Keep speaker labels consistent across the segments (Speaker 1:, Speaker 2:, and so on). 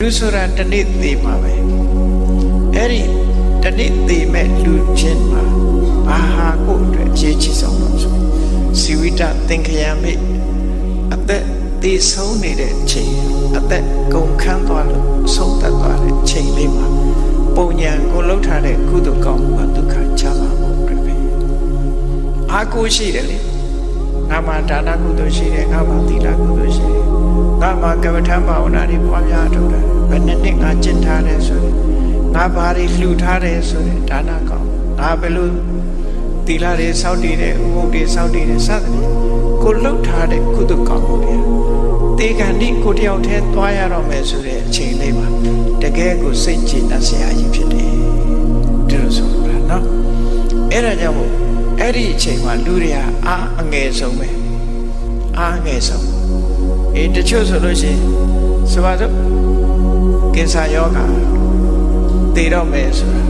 Speaker 1: လူဆိုတာတနေ့သေးမှာပဲအဲ့ဒီတနေ့သေးမဲ့လူချင်းမှာဘာဟာကိုအတွက်ရေးချဆုံးလို့ဆိုစီဝိတသင်္ခယမိအသက်သေးဆုံးနေတဲ့ချိန်အသက်ကုန်ခန်းသွားလို့ဆုံးသက်သွားတဲ့ချိန်လေးမှာပုံညာကိုလှုပ်ထားတဲ့ကုသိုလ်ကောင်းမှုကဒုက္ခချပါဖို့အတွက်ပဲအာကိုရှိတယ်လေငါမှာဒါနကုသိုလ်ရှိတယ်ငါမှာသီလကုသိုလ်ရှိတယ်ငါမှာကမ္မထဘာဝနာတွေပွားများထုတ်တယ်ဘယ်နှစ်ငါကျင့်ထားတယ်ဆိုရင်ငါဘာတွေလှူထားတယ်ဆိုရင်ဒါနကောင်းငါဘယ်လိုသီလတွေစောင့်တည်တယ်ဥပုသ်တွေစောင့်တည်တယ်စသဖြင့်ကိုလှုပ်ထားတဲ့ကုသိုလ်ကောင်းမှုတွေတေခန္တိကိုတယောက်တည်းသွားရတော့မယ်ဆိုတဲ့အချိန်လေးမှာတကယ်ကိုစိတ်ကြည်နှံ့စရာကြီးဖြစ်တယ်ဒီလိုဆိုတာနော်အဲ့ဒါကြောင့်မို့အဲ့ဒီအချိန်မှာလူတွေကအားအငယ်ဆုံးပဲအားအငယ်ဆုံးတချို့ဆိုလို့ရှိရင်ဆိုပါစို့ကင်ဆာယောဂါသေတော့မယ်ဆိုတာ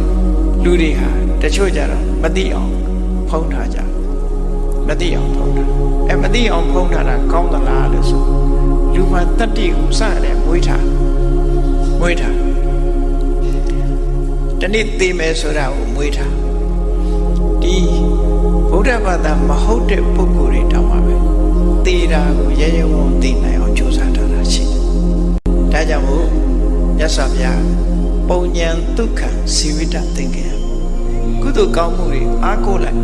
Speaker 1: လူတွေဟာတချို့ကြတော့မသိအောင်ဖုံးထားကြမသိအောင်ဖုံးထားမသိအောင်ဖုံးထားတာကောင်းသလားလို့ဆိုလူမှတတ္တိကိုစရတယ်မွေးထားတနေ့သေမယ်ဆိုတာကိုမွေးထားဒီဗုဒ္ဓဘာသာမဟုတ်တဲ့ပုဂ္ဂိုလ်တွေတောင်မှပဲသေတာကိုရဲရဲဝံ့သိနိုင်အောင်ကြိုးစားထားတာရှိတယ်ဒါကြောင့်မို့မြတ်စွာဘုရားပုံဉ္ဇဉ်ဒုက္ခစီဝိတသင်္ကေယကုသိုလ်ကောင်းမှုတွေအားကိုးလိုက်